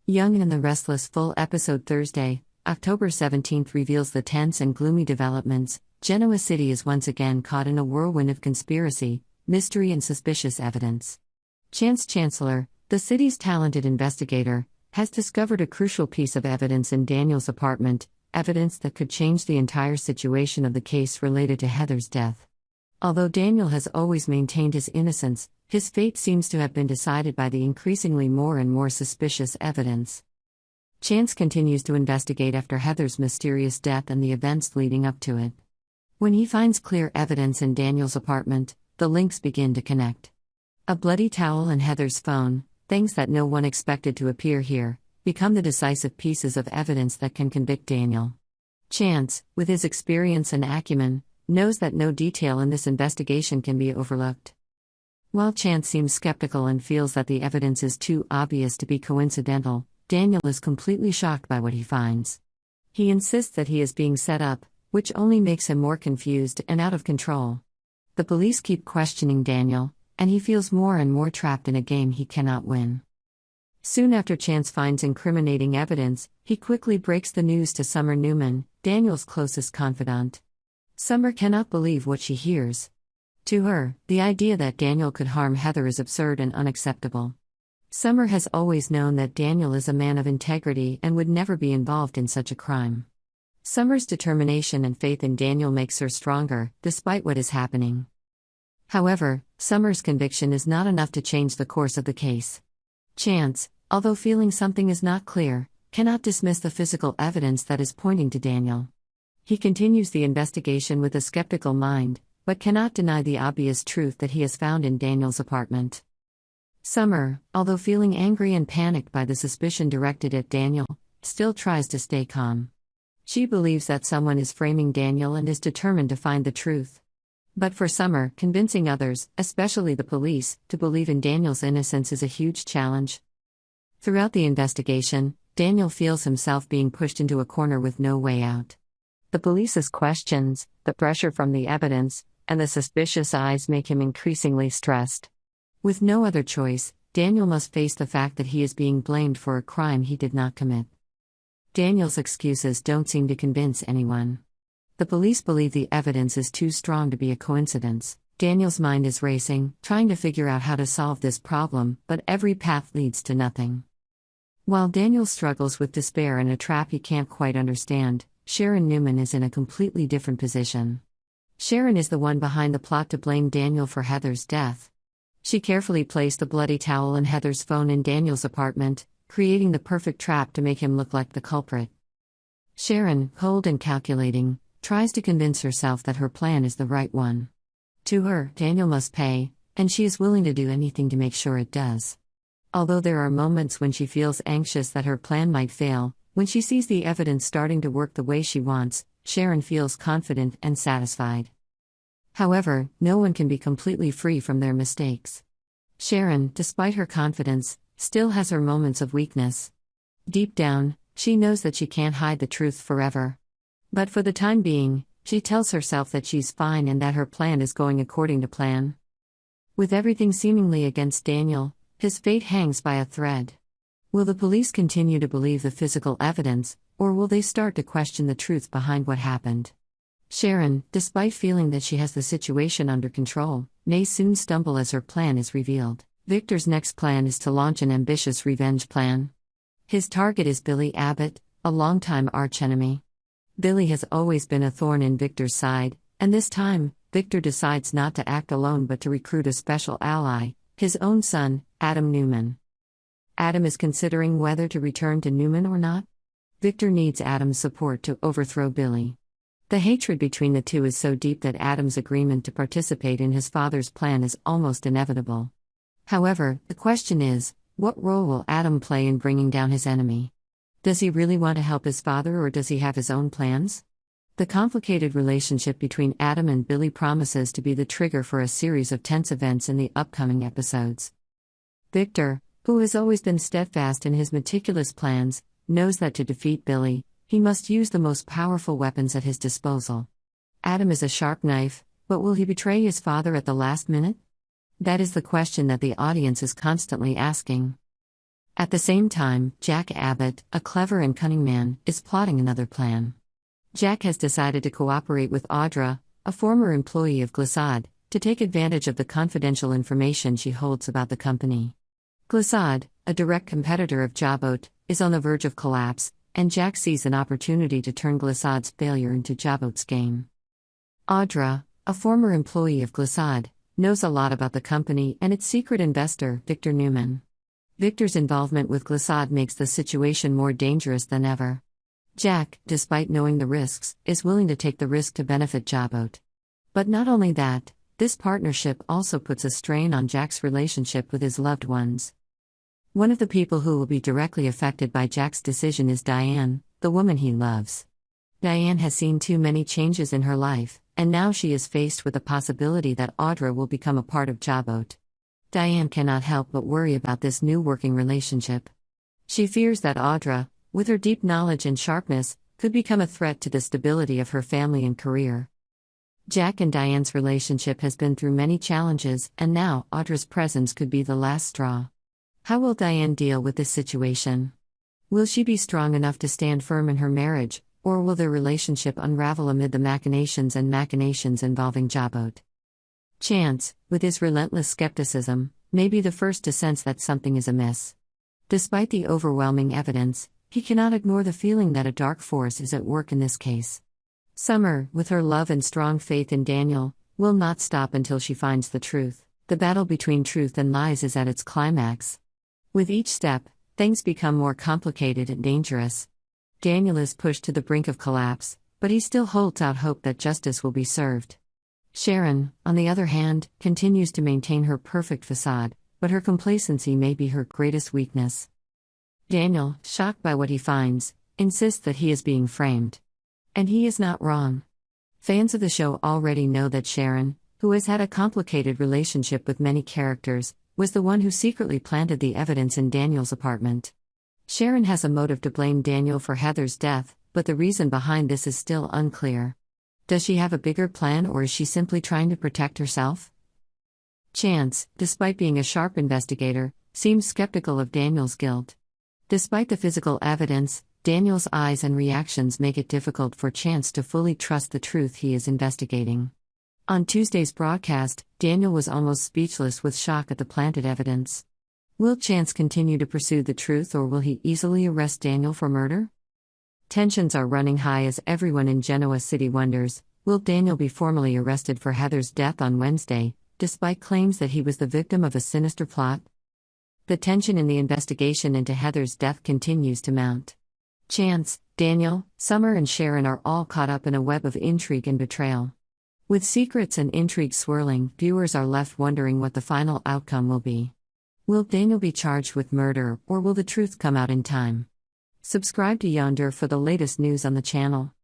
Young and the Restless full episode Thursday, October 17th reveals the tense and gloomy developments. Genoa City is once again caught in a whirlwind of conspiracy, mystery and suspicious evidence. Chance Chancellor, the city's talented investigator, has discovered a crucial piece of evidence in Daniel's apartment, evidence that could change the entire situation of the case related to Heather's death. Although Daniel has always maintained his innocence, his fate seems to have been decided by the increasingly more and more suspicious evidence. Chance continues to investigate after Heather's mysterious death and the events leading up to it. When he finds clear evidence in Daniel's apartment, the links begin to connect. A bloody towel and Heather's phone, things that no one expected to appear here, become the decisive pieces of evidence that can convict Daniel. Chance, with his experience and acumen, knows that no detail in this investigation can be overlooked. While Chance seems skeptical and feels that the evidence is too obvious to be coincidental, Daniel is completely shocked by what he finds. He insists that he is being set up, which only makes him more confused and out of control. The police keep questioning Daniel, and he feels more and more trapped in a game he cannot win. Soon after Chance finds incriminating evidence, he quickly breaks the news to Summer Newman, Daniel's closest confidant. Summer cannot believe what she hears. To her, the idea that Daniel could harm Heather is absurd and unacceptable. Summer has always known that Daniel is a man of integrity and would never be involved in such a crime. Summer's determination and faith in Daniel makes her stronger, despite what is happening. However, Summer's conviction is not enough to change the course of the case. Chance, although feeling something is not clear, cannot dismiss the physical evidence that is pointing to Daniel. He continues the investigation with a skeptical mind, but cannot deny the obvious truth that he has found in Daniel's apartment. Summer, although feeling angry and panicked by the suspicion directed at Daniel, still tries to stay calm. She believes that someone is framing Daniel and is determined to find the truth. But for Summer, convincing others, especially the police, to believe in Daniel's innocence is a huge challenge. Throughout the investigation, Daniel feels himself being pushed into a corner with no way out. The police's questions, the pressure from the evidence, and the suspicious eyes make him increasingly stressed. With no other choice, Daniel must face the fact that he is being blamed for a crime he did not commit. Daniel's excuses don't seem to convince anyone. The police believe the evidence is too strong to be a coincidence. Daniel's mind is racing, trying to figure out how to solve this problem, but every path leads to nothing. While Daniel struggles with despair and a trap he can't quite understand, Sharon Newman is in a completely different position. Sharon is the one behind the plot to blame Daniel for Heather's death. She carefully placed the bloody towel and Heather's phone in Daniel's apartment, creating the perfect trap to make him look like the culprit. Sharon, cold and calculating, tries to convince herself that her plan is the right one. To her, Daniel must pay, and she is willing to do anything to make sure it does. Although there are moments when she feels anxious that her plan might fail, when she sees the evidence starting to work the way she wants, Sharon feels confident and satisfied. However, no one can be completely free from their mistakes. Sharon, despite her confidence, still has her moments of weakness. Deep down, she knows that she can't hide the truth forever. But for the time being, she tells herself that she's fine and that her plan is going according to plan. With everything seemingly against Daniel, his fate hangs by a thread. Will the police continue to believe the physical evidence, or will they start to question the truth behind what happened? Sharon, despite feeling that she has the situation under control, may soon stumble as her plan is revealed. Victor's next plan is to launch an ambitious revenge plan. His target is Billy Abbott, a longtime archenemy. Billy has always been a thorn in Victor's side, and this time, Victor decides not to act alone but to recruit a special ally, his own son, Adam Newman. Adam is considering whether to return to Newman or not. Victor needs Adam's support to overthrow Billy. The hatred between the two is so deep that Adam's agreement to participate in his father's plan is almost inevitable. However, the question is, what role will Adam play in bringing down his enemy? Does he really want to help his father or does he have his own plans? The complicated relationship between Adam and Billy promises to be the trigger for a series of tense events in the upcoming episodes. Victor, who has always been steadfast in his meticulous plans, knows that to defeat Billy, he must use the most powerful weapons at his disposal. Adam is a sharp knife, but will he betray his father at the last minute? That is the question that the audience is constantly asking. At the same time, Jack Abbott, a clever and cunning man, is plotting another plan. Jack has decided to cooperate with Audra, a former employee of Glissade, to take advantage of the confidential information she holds about the company. Glissade, a direct competitor of Jabot, is on the verge of collapse, and Jack sees an opportunity to turn Glissade's failure into Jabot's gain. Audra, a former employee of Glissade, knows a lot about the company and its secret investor, Victor Newman. Victor's involvement with Glissade makes the situation more dangerous than ever. Jack, despite knowing the risks, is willing to take the risk to benefit Jabot. But not only that, this partnership also puts a strain on Jack's relationship with his loved ones. One of the people who will be directly affected by Jack's decision is Diane, the woman he loves. Diane has seen too many changes in her life, and now she is faced with the possibility that Audra will become a part of Jabot. Diane cannot help but worry about this new working relationship. She fears that Audra, with her deep knowledge and sharpness, could become a threat to the stability of her family and career. Jack and Diane's relationship has been through many challenges, and now Audra's presence could be the last straw. How will Diane deal with this situation? Will she be strong enough to stand firm in her marriage, or will their relationship unravel amid the machinations involving Jabot? Chance, with his relentless skepticism, may be the first to sense that something is amiss. Despite the overwhelming evidence, he cannot ignore the feeling that a dark force is at work in this case. Summer, with her love and strong faith in Daniel, will not stop until she finds the truth. The battle between truth and lies is at its climax. With each step, things become more complicated and dangerous. Daniel is pushed to the brink of collapse, but he still holds out hope that justice will be served. Sharon, on the other hand, continues to maintain her perfect facade, but her complacency may be her greatest weakness. Daniel, shocked by what he finds, insists that he is being framed. And he is not wrong. Fans of the show already know that Sharon, who has had a complicated relationship with many characters, was the one who secretly planted the evidence in Daniel's apartment. Sharon has a motive to blame Daniel for Heather's death, but the reason behind this is still unclear. Does she have a bigger plan, or is she simply trying to protect herself? Chance, despite being a sharp investigator, seems skeptical of Daniel's guilt. Despite the physical evidence, Daniel's eyes and reactions make it difficult for Chance to fully trust the truth he is investigating. On Tuesday's broadcast, Daniel was almost speechless with shock at the planted evidence. Will Chance continue to pursue the truth, or will he easily arrest Daniel for murder? Tensions are running high as everyone in Genoa City wonders, will Daniel be formally arrested for Heather's death on Wednesday, despite claims that he was the victim of a sinister plot? The tension in the investigation into Heather's death continues to mount. Chance, Daniel, Summer and Sharon are all caught up in a web of intrigue and betrayal. With secrets and intrigue swirling, viewers are left wondering what the final outcome will be. Will Daniel be charged with murder, or will the truth come out in time? Subscribe to Yonder for the latest news on the channel.